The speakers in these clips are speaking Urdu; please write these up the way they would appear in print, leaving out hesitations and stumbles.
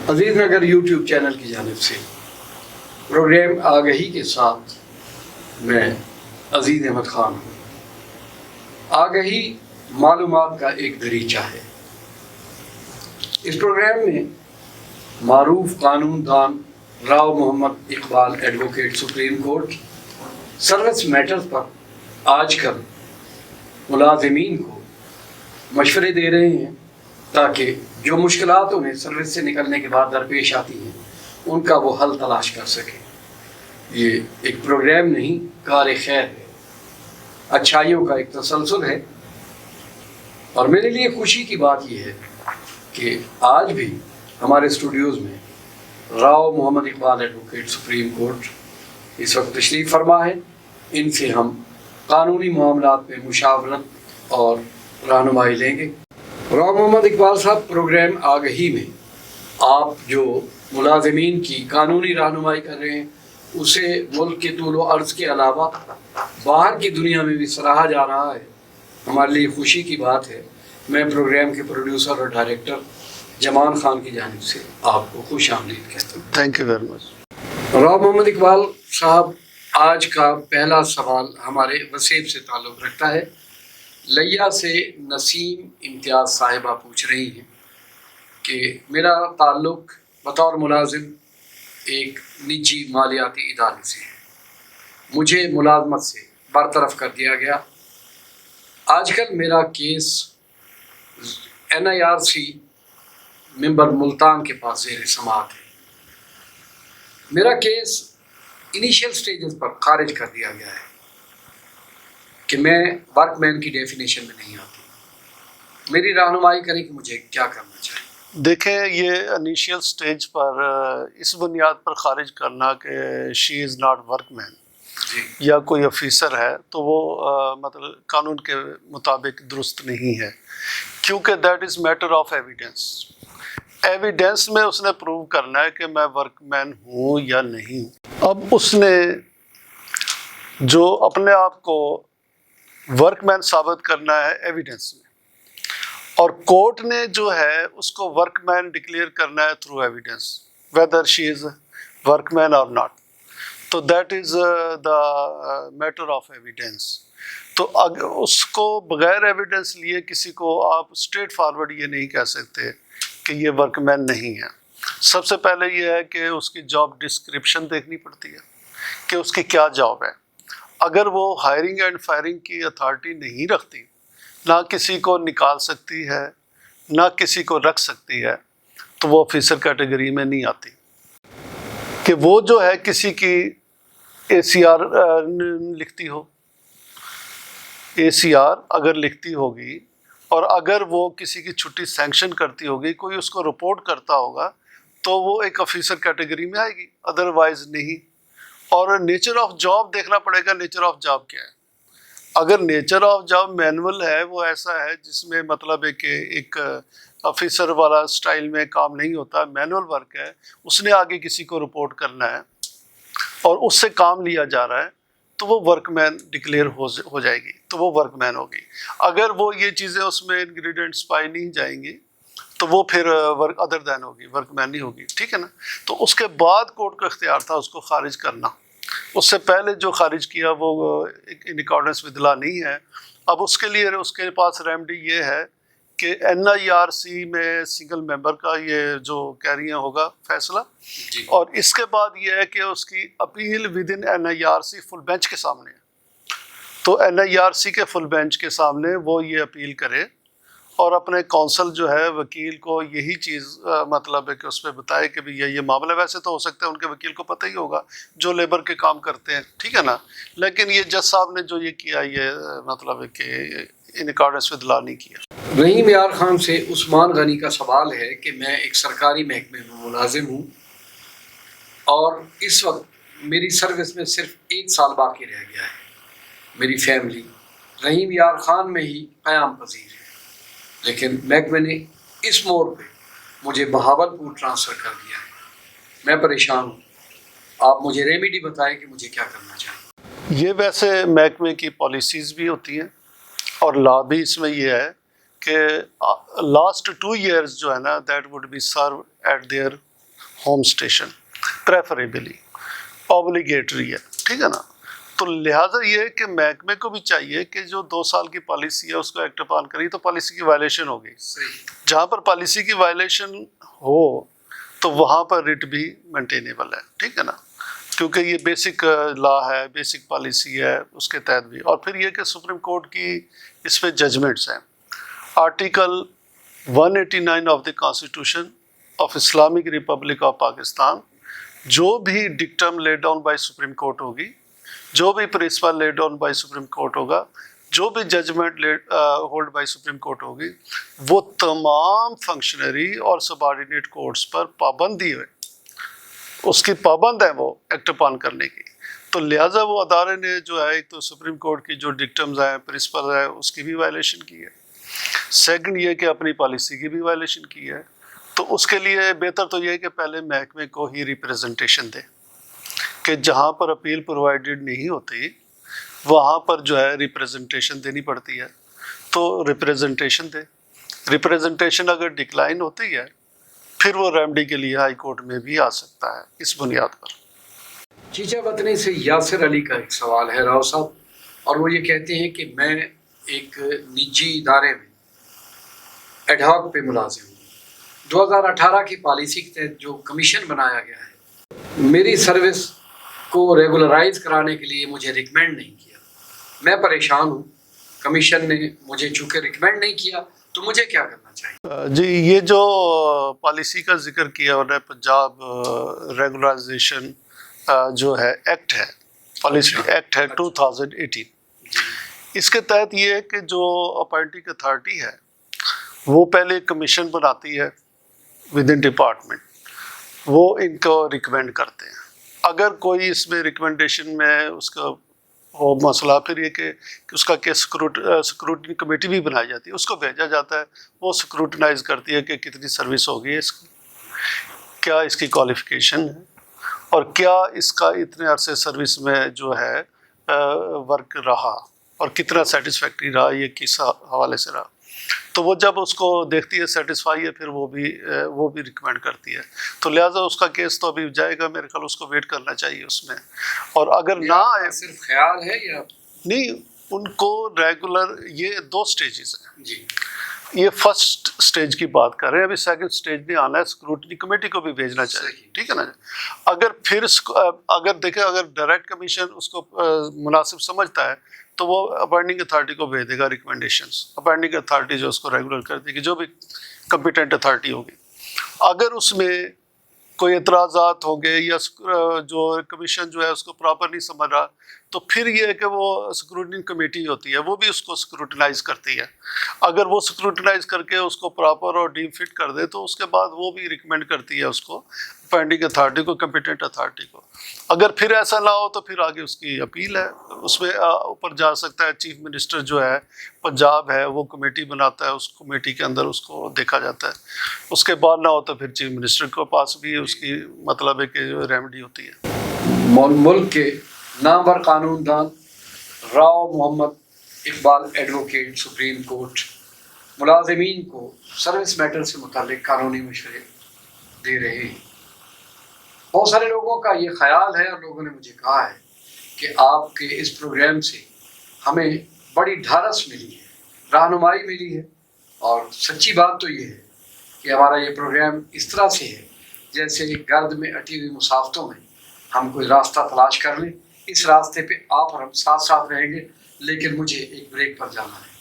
عزیز نگر یوٹیوب چینل کی جانب سے پروگرام آگہی کے ساتھ میں عزیز احمد خان ہوں۔ آگہی معلومات کا ایک دریچہ ہے۔ اس پروگرام میں معروف قانون دان Rao Muhammad Iqbal advocate Supreme Court service matters پر آج کل ملازمین کو مشورے دے رہے ہیں تاکہ جو مشکلات انہیں سروس سے نکلنے کے بعد درپیش آتی ہیں ان کا وہ حل تلاش کر سکیں۔ یہ ایک پروگرام نہیں، کار خیر ہے، اچھائیوں کا ایک تسلسل ہے، اور میرے لیے خوشی کی بات یہ ہے کہ آج بھی ہمارے اسٹوڈیوز میں Rao Muhammad Iqbal advocate Supreme court اس وقت تشریف فرما ہے۔ ان سے ہم قانونی معاملات میں مشاورت اور رہنمائی لیں گے۔ راؤ محمد اقبال صاحب، پروگرام آگہی میں آپ جو ملازمین کی قانونی رہنمائی کر رہے ہیں اسے ملک کے طول و عرض کے علاوہ باہر کی دنیا میں بھی سراہا جا رہا ہے۔ ہمارے لیے خوشی کی بات ہے۔ میں پروگرام کے پروڈیوسر اور ڈائریکٹر جمان خان کی جانب سے آپ کو خوش آمدید کہتا ہوں۔ Thank you very much. Rao Muhammad Iqbal sahib, آج کا پہلا سوال ہمارے وسیب سے تعلق رکھتا ہے۔ لیا سے نسیم امتیاز صاحبہ پوچھ رہی ہیں کہ میرا تعلق بطور ملازم ایک نجی مالیاتی ادارے سے ہے، مجھے ملازمت سے برطرف کر دیا گیا۔ آج کل میرا کیس NIRC ممبر ملتان کے پاس زیر سماعت ہے۔ میرا کیس انیشیل سٹیجز پر خارج کر دیا گیا ہے کہ میں ورک مین کی ڈیفینیشن میں نہیں آتی۔ میری رہنمائی کریں کہ مجھے کیا کرنا چاہیے۔ دیکھیں، یہ انیشیل سٹیج پر اس بنیاد پر خارج کرنا کہ شی از ناٹ ورک مین یا کوئی آفیسر ہے تو وہ مطلب قانون کے مطابق درست نہیں ہے، کیونکہ that is metre of evidence. Evidence میں اس نے پروو کرنا ہے کہ میں ورک مین ہوں یا نہیں ہوں۔ اب اس نے جو اپنے آپ کو ورک مین ثابت کرنا ہے ایویڈینس میں، اور کورٹ نے جو ہے اس کو ورک مین ڈکلیئر کرنا ہے through evidence, whether she is workman or not. تو that is the matter of evidence. تو اس کو بغیر ایویڈینس لیے کسی کو آپ اسٹریٹ فارورڈ یہ نہیں کہہ سکتے کہ یہ ورک مین نہیں ہے۔ سب سے پہلے یہ ہے کہ اس کی جاب ڈسکرپشن دیکھنی پڑتی ہے کہ اس کی کیا جاب ہے۔ اگر وہ ہائرنگ اینڈ فائرنگ کی اتھارٹی نہیں رکھتی، نہ کسی کو نکال سکتی ہے نہ کسی کو رکھ سکتی ہے، تو وہ آفیسر کیٹیگری میں نہیں آتی۔ کہ وہ جو ہے کسی کی ACR لکھتی ہو، ACR اگر لکھتی ہوگی اور اگر وہ کسی کی چھٹی سینکشن کرتی ہوگی، کوئی اس کو رپورٹ کرتا ہوگا تو وہ ایک آفیسر کیٹیگری میں آئے گی، ادروائز نہیں۔ اور نیچر آف جاب دیکھنا پڑے گا، نیچر آف جاب کیا ہے۔ اگر نیچر آف جاب مینول ہے، وہ ایسا ہے جس میں مطلب ہے کہ ایک آفیسر والا سٹائل میں کام نہیں ہوتا، مینول ورک ہے، اس نے آگے کسی کو رپورٹ کرنا ہے اور اس سے کام لیا جا رہا ہے، تو وہ ورک مین ڈکلیئر ہو جائے گی، تو وہ ورک مین ہوگی۔ اگر وہ یہ چیزیں اس میں انگریڈینٹس پائی نہیں جائیں گی تو وہ پھر ورک ادر دین ہوگی، ورک مین نہیں ہوگی، ٹھیک ہے نا۔ تو اس کے بعد کورٹ کا اختیار تھا اس کو خارج کرنا۔ اس سے پہلے جو خارج کیا وہ ان اکارڈنس ود لا نہیں ہے۔ اب اس کے لیے اس کے پاس ریمیڈی یہ ہے کہ NIRC میں سنگل ممبر کا یہ جو کہہ رہی ہیں ہوگا فیصلہ، اور اس کے بعد یہ ہے کہ اس کی appeal within NIRC full bench کے سامنے ہے۔ تو NIRC کے فل بینچ کے سامنے وہ یہ اپیل کرے اور اپنے کونسل جو ہے وکیل کو یہی چیز مطلب ہے کہ اس پہ بتائے کہ بھی یہ معاملہ، ویسے تو ہو سکتا ہے ان کے وکیل کو پتہ ہی ہوگا جو لیبر کے کام کرتے ہیں، ٹھیک ہے نا، لیکن یہ جج صاحب نے جو یہ کیا یہ مطلب ہے کہ ان اکارڈنس ود لا نہیں کیا۔ رحیم یار خان سے عثمان غنی کا سوال ہے کہ میں ایک سرکاری محکمے میں ملازم ہوں اور اس وقت میری سروس میں صرف 1 سال باقی رہ گیا ہے۔ میری فیملی رحیم یار خان میں ہی قیام پذیر ہے، لیکن محکمے نے اس موڑ پہ مجھے بہاولپور ٹرانسفر کر دیا ہے۔ میں پریشان ہوں، آپ مجھے ریمیڈی بتائیں کہ مجھے کیا کرنا چاہیے۔ یہ ویسے محکمے کی پالیسیز بھی ہوتی ہیں اور لا بھی اس میں یہ ہے کہ لاسٹ 2 ایئرز جو ہے نا that would be serve at their home station preferably obligatory ہے، ٹھیک ہے نا. تو لہٰذا یہ ہے کہ محکمے کو بھی چاہیے کہ جو 2 سال کی پالیسی ہے اس کو ایکٹ اپان کری، تو پالیسی کی وائلیشن ہوگی. جہاں پر پالیسی کی وائلیشن ہو تو وہاں پر ریٹ بھی مینٹینیبل ہے، ٹھیک ہے نا، کیونکہ یہ بیسک لا ہے، بیسک پالیسی ہے، اس کے تحت بھی. اور پھر یہ کہ سپریم کورٹ کی اس پہ ججمنٹس ہیں. Article 189 of the constitution of Islamic republic of Pakistan, جو بھی dictum laid down by Supreme Court ہوگی، جو بھی principle laid down by Supreme Court ہوگا، جو بھی judgment held by Supreme Court ہوگی، وہ تمام فنکشنری اور سبارڈینیٹ کورٹس پر پابندی ہے، اس کی پابند ہے وہ ایکٹ اپان کرنے کی. تو لہٰذا وہ ادارے نے جو ہے تو سپریم کورٹ کی جو ڈکٹمز ہیں، پرنسپل ہے، اس کی بھی وائلیشن کی ہے. سیکنڈ یہ کہ اپنی پالیسی کی بھی وائلیشن کی ہے. تو اس کے لیے بہتر تو یہ ہے کہ پہلے محکمے کو ہی ریپریزنٹیشن دے، کہ جہاں پر اپیل پرووائڈڈ نہیں ہوتی وہاں پر جو ہے ریپریزنٹیشن دینی پڑتی ہے، تو ریپریزنٹیشن دے. ریپریزنٹیشن اگر ڈکلائن ہوتی ہے پھر وہ ریمڈی کے لیے ہائی کورٹ میں بھی آ سکتا ہے اس بنیاد پر. چیچا وطنی سے یاسر علی کا ایک سوال ہے راؤ صاحب، اور وہ یہ کہتے ہیں کہ میں ایک نجی ادارے میں ایڈ ہاک پہ ملازم ہوں. 2018 کی پالیسی کے تحت جو کمیشن بنایا گیا ہے، میری سروس کو ریگولرائز کرانے کے لیے مجھے ریکمینڈ نہیں کیا. میں پریشان ہوں، کمیشن نے مجھے چونکہ ریکمینڈ نہیں کیا تو مجھے کیا کرنا چاہیے؟ جی، یہ جو پالیسی کا ذکر کیا انہوں نے، پنجاب ریگولرائزیشن جو ہے ایکٹ ہے، پالیسی ایکٹ ہے 2018. اس کے تحت یہ ہے کہ جو اپائنٹنگ اتھارٹی ہے وہ پہلے کمیشن بناتی ہے ود ان ڈپارٹمنٹ، وہ ان کو ریکمینڈ کرتے ہیں. اگر کوئی اس میں ریکمنڈیشن میں اس کا ہو مسئلہ، پھر یہ کہ اس کا سکروٹنی کمیٹی بھی بنائی جاتی ہے، اس کو بھیجا جاتا ہے، وہ سکروٹنائز کرتی ہے کہ کتنی سروس ہوگی اس کی، کیا اس کی کوالیفیکیشن ہے، اور کیا اس کا اتنے عرصے سروس میں جو ہے ورک رہا اور کتنا سیٹسفیکٹری رہا، یہ کس حوالے سے رہا. تو وہ جب اس کو دیکھتی ہے سیٹسفائی ہے، پھر وہ بھی ریکمینڈ کرتی ہے. تو لہٰذا اس کا کیس تو ابھی جائے گا، میرے خیال اس کو ویٹ کرنا چاہیے اس میں. اور اگر نہ آئے، صرف خیال ہے یا نہیں، ان کو ریگولر، یہ 2 سٹیجز ہیں. جی، یہ فرسٹ سٹیج کی بات کر رہے ہیں، ابھی سیکنڈ سٹیج نہیں آنا ہے. سکروٹنی کمیٹی کو بھی بھیجنا چاہیے، ٹھیک ہے نا. اگر پھر اگر دیکھیں، اگر ڈائریکٹ کمیشن اس کو مناسب سمجھتا ہے تو وہ اپائنٹنگ اتھارٹی کو بھیج دے گا ریکمنڈیشنز. اپائنٹنگ اتھارٹی جو اس کو ریگولر کر دے گی، جو بھی کمپیٹنٹ اتھارٹی ہوگی. اگر اس میں کوئی اعتراضات ہوں گے یا جو کمیشن جو ہے اس کو پراپر نہیں سمجھ رہا، تو پھر یہ ہے کہ وہ سکروٹنی کمیٹی ہوتی ہے، وہ بھی اس کو سکروٹنائز کرتی ہے. اگر وہ سکروٹنائز کر کے اس کو پراپر اور ڈیم فٹ کر دے تو اس کے بعد وہ بھی ریکمینڈ کرتی ہے اس کو اپائنٹنگ اتھارٹی کو، کمپیٹنٹ اتھارٹی کو. اگر پھر ایسا نہ ہو تو پھر آگے اس کی اپیل ہے، اس میں اوپر جا سکتا ہے. چیف منسٹر جو ہے پنجاب ہے، وہ کمیٹی بناتا ہے، اس کمیٹی کے اندر اس کو دیکھا جاتا ہے. اس کے بعد نہ ہو تو پھر چیف منسٹر کے پاس بھی اس کی مطلب ہے کہ ریمیڈی ہوتی ہے. ملک کے نامور قانون دان Rao Muhammad Iqbal advocate Supreme court ملازمین کو سروس میٹر سے متعلق قانونی مشورے دے رہے ہیں. بہت سارے لوگوں کا یہ خیال ہے اور لوگوں نے مجھے کہا ہے کہ آپ کے اس پروگرام سے ہمیں بڑی ڈھارس ملی ہے، رہنمائی ملی ہے. اور سچی بات تو یہ ہے کہ ہمارا یہ پروگرام اس طرح سے ہے جیسے گرد میں اٹی ہوئی مسافتوں میں ہم کوئی راستہ تلاش کر لیں. اس راستے پہ آپ اور ہم ساتھ ساتھ رہیں گے، لیکن مجھے ایک بریک پر جانا ہے.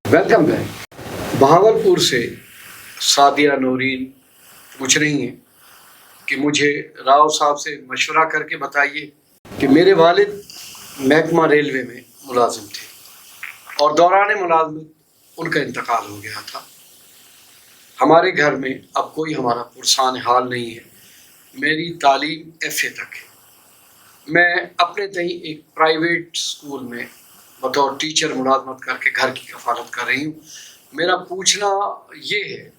Welcome back. بہاولپور سے سعدیہ نورین پوچھ رہی ہیں کہ مجھے راؤ صاحب سے مشورہ کر کے بتائیے کہ میرے والد محکمہ ریلوے میں ملازم تھے اور دوران ملازمت ان کا انتقال ہو گیا تھا. ہمارے گھر میں اب کوئی ہمارا پرسان حال نہیں ہے. میری تعلیم FA تک ہے. میں اپنے تئیں ایک پرائیویٹ اسکول میں بطور ٹیچر ملازمت کر کے گھر کی کفالت کر رہی ہوں. میرا پوچھنا یہ ہے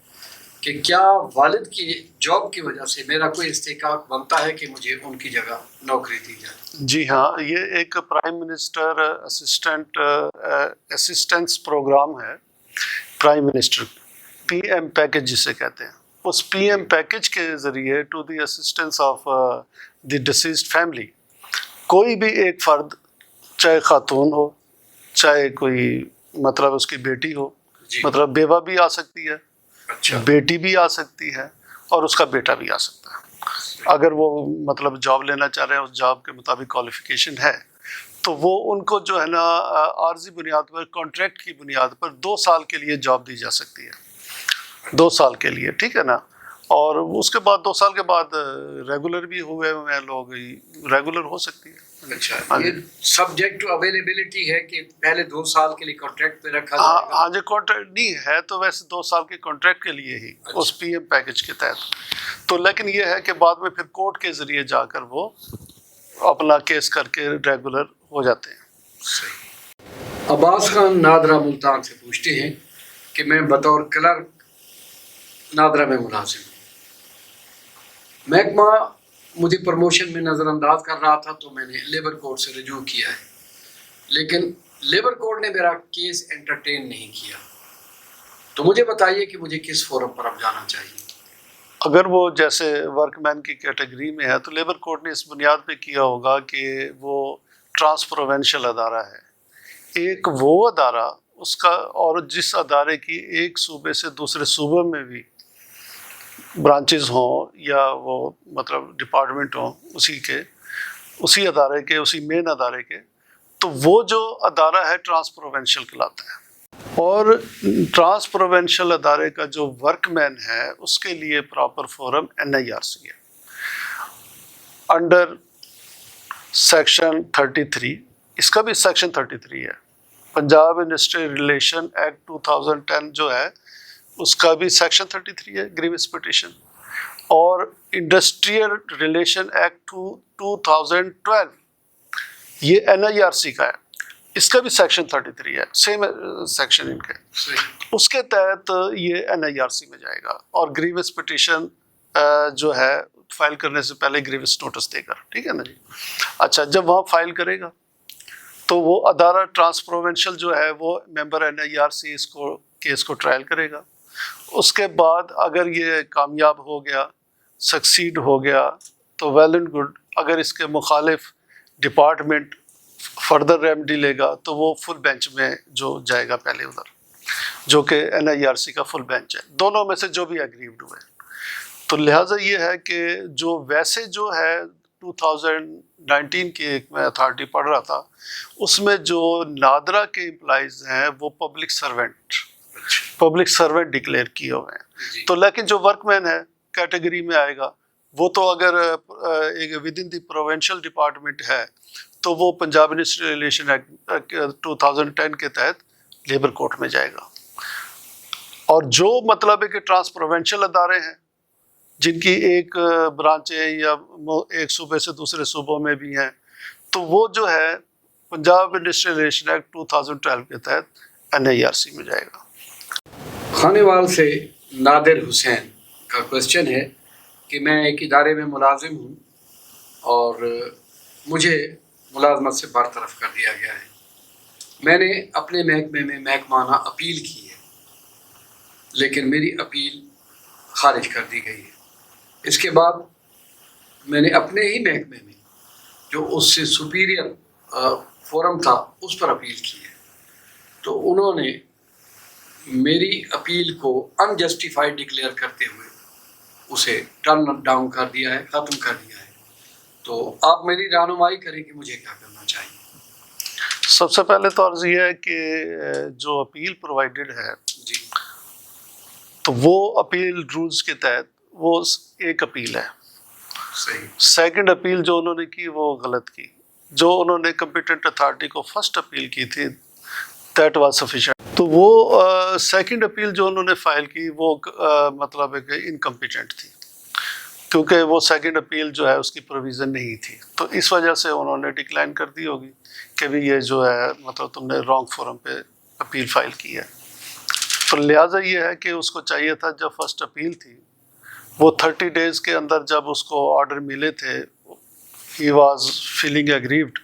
کہ کیا والد کی جاب کی وجہ سے میرا کوئی استحقاق بنتا ہے کہ مجھے ان کی جگہ نوکری دی جائے؟ جی ہاں، یہ ایک پرائم منسٹر اسسٹنس پروگرام ہے، prime minister P M package جسے کہتے ہیں. اس پی ایم پیکج کے ذریعے to the assistance of the deceased family, کوئی بھی ایک فرد، چاہے خاتون ہو، چاہے کوئی مطلب اس کی بیٹی ہو، جی. مطلب بیوہ بھی آ سکتی ہے، اچھا. بیٹی بھی آ سکتی ہے، اور اس کا بیٹا بھی آ سکتا ہے. اگر وہ مطلب جاب لینا چاہ رہے ہیں، اس جاب کے مطابق کوالیفیکیشن ہے، تو وہ ان کو جو ہے نا عارضی بنیاد پر، کانٹریکٹ کی بنیاد پر 2 سال کے لیے جاب دی جا سکتی ہے. 2 سال کے لیے، ٹھیک ہے نا. اور اس کے بعد 2 سال کے بعد ریگولر بھی ہوئے ہیں لوگ، ریگولر ہو سکتی ہے. اچھا، یہ سبجیکٹ ٹو اویلیبلٹی ہے کہ پہلے 2 سال کے لیے کانٹریکٹ پہ رکھا جائے گا؟ ہاں جی، کانٹریکٹ نہیں ہے تو ویسے 2 سال کے کانٹریکٹ کے لیے ہی اس پی ایم پیکج کے تحت. تو لیکن یہ ہے کہ بعد میں پھر کورٹ کے ذریعے جا کر وہ اپنا کیس کر کے ریگولر ہو جاتے ہیں. صحیح. عباس خان نادرہ ملتان سے پوچھتے ہیں کہ میں بطور کلرک نادرہ میں ملازم ہوں. محکمہ مجھے پروموشن میں نظر انداز کر رہا تھا تو میں نے لیبر کورٹ سے رجوع کیا ہے، لیکن لیبر کورٹ نے میرا کیس انٹرٹین نہیں کیا. تو مجھے بتائیے کہ مجھے کس فورم پر اب جانا چاہیے؟ اگر وہ جیسے ورک مین کی کیٹیگری میں ہے تو لیبر کورٹ نے اس بنیاد پہ کیا ہوگا کہ وہ ٹرانس پروونشل ادارہ ہے. ایک وہ ادارہ اس کا، اور جس ادارے کی ایک صوبے سے دوسرے صوبے میں بھی برانچز ہوں یا وہ مطلب ڈپارٹمنٹ ہوں اسی ادارے کے، اسی مین ادارے کے، تو وہ جو ادارہ ہے ٹرانس پروونشل کہلاتا ہے. اور ٹرانس پروونشل ادارے کا جو ورک مین ہے اس کے لیے پراپر فورم NIRC ہے. انڈر سیکشن 33، اس کا بھی سیکشن 33 ہے. پنجاب انڈسٹریل ریلیشن ایکٹ 2010 جو ہے اس کا بھی سیکشن 33 ہے، گریوینس پٹیشن. اور انڈسٹریل ریلیشن ایکٹ 2012 یہ NIRC کا ہے، اس کا بھی سیکشن 33 ہے، سیم سیکشن ان کے. اس کے تحت یہ NIRC میں جائے گا. اور گریوینس پٹیشن جو ہے فائل کرنے سے پہلے گریوینس نوٹس دے کر، ٹھیک ہے نا جی. اچھا، جب وہاں فائل کرے گا تو وہ ادارہ ٹرانس پروونشل جو ہے وہ ممبر NIRC اس کو کیس کو ٹرائل کرے گا. اس کے بعد اگر یہ کامیاب ہو گیا، سکسیڈ ہو گیا تو ویل اینڈ گڈ. اگر اس کے مخالف ڈپارٹمنٹ فردر ریمڈی لے گا تو وہ فل بینچ میں جو جائے گا پہلے ادھر، جو کہ NIRC کا فل بینچ ہے، دونوں میں سے جو بھی ایگریوڈ ہوئے. تو لہٰذا یہ ہے کہ جو ویسے جو ہے 2019 کی ایک میں اتھارٹی پڑھ رہا تھا، اس میں جو نادرہ کے امپلائیز ہیں وہ پبلک سرونٹ ڈکلیئر کیے ہوئے ہیں. تو لیکن جو ورک مین ہے کیٹیگری میں آئے گا وہ تو اگر with in the provincial department ہے تو وہ پنجاب انڈسٹریل ریلیشن ایکٹ 2010 کے تحت لیبر کورٹ میں جائے گا. اور جو مطلب ہے کہ ٹرانس پروونشل ادارے ہیں جن کی ایک برانچ ہے یا ایک صوبے سے دوسرے صوبوں میں بھی ہیں، تو وہ جو ہے پنجاب انڈسٹریل ریلیشن ایکٹ 2012 کے تحت NIRC میں جائے گا. خانے وال سے نادر حسین کا کوشچن ہے کہ میں ایک ادارے میں ملازم ہوں اور مجھے ملازمت سے برطرف کر دیا گیا ہے. میں نے اپنے محکمے میں محکمانہ اپیل کی ہے، لیکن میری اپیل خارج کر دی گئی ہے. اس کے بعد میں نے اپنے ہی محکمے میں جو اس سے سپیریئر فورم تھا اس پر اپیل کی ہے، تو انہوں نے میری اپیل کو انجسٹیفائڈ ڈکلیئر کرتے ہوئے اسے ٹرن ڈاؤن کر دیا ہے، ختم کر دیا ہے. تو آپ میری رہنمائی کریں کہ مجھے کیا کرنا چاہیے. سب سے پہلے تو عرض یہ ہے کہ جو اپیل پرووائڈڈ ہے جی، تو وہ اپیل رولز کے تحت وہ ایک اپیل ہے. صحیح. سیکنڈ اپیل جو انہوں نے کی وہ غلط کی. جو انہوں نے کمپیٹنٹ اتھارٹی کو فرسٹ اپیل کی تھی دیٹ واز سفیشینٹ. تو وہ سیکنڈ اپیل جو انہوں نے فائل کی وہ مطلب ہے کہ انکمپیٹنٹ تھی. کیونکہ وہ سیکنڈ اپیل جو ہے اس کی پروویژن نہیں تھی، تو اس وجہ سے انہوں نے ڈکلائن کر دی ہوگی کہ بھی یہ جو ہے مطلب تم نے رانگ فورم پہ اپیل فائل کی ہے۔ تو لہٰذا یہ ہے کہ اس کو چاہیے تھا جب فرسٹ اپیل تھی وہ 30 ڈیز کے اندر جب اس کو آرڈر ملے تھے، ہی واز فیلنگ اگریوڈ،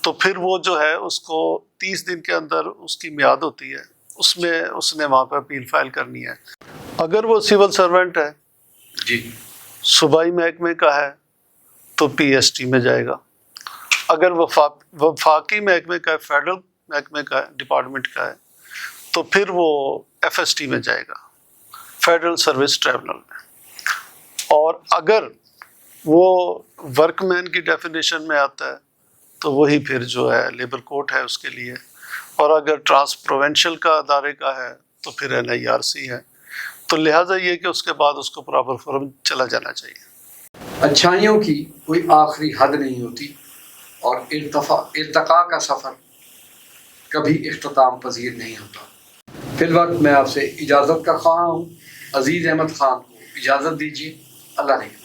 تو پھر وہ جو ہے اس کو 30 دن کے اندر اس کی میعاد ہوتی ہے، اس میں اس نے وہاں پہ اپیل فائل کرنی ہے۔ اگر وہ سول سرونٹ ہے، جی، صوبائی محکمے کا ہے تو پی ایس ٹی میں جائے گا، اگر وفاقی محکمے کا ہے، فیڈرل محکمے کا ہے، ڈپارٹمنٹ کا ہے، تو پھر وہ ایف ایس ٹی میں جائے گا، فیڈرل سروس ٹریبونل میں۔ اور اگر وہ ورک مین کی ڈیفینیشن میں آتا ہے تو وہی پھر جو ہے لیبر کورٹ ہے اس کے لیے، اور اگر ٹرانس پروونشل کا ادارے کا ہے تو پھر این آئی آر سی ہے۔ تو لہٰذا یہ کہ اس کے بعد اس کو پراپر فورم چلا جانا چاہیے۔ اچھائیوں کی کوئی آخری حد نہیں ہوتی اور ارتقاء کا سفر کبھی اختتام پذیر نہیں ہوتا۔ فی الوقت میں آپ سے اجازت کا خواہاں ہوں۔ عزیز احمد خان کو اجازت دیجیے۔ اللہ نے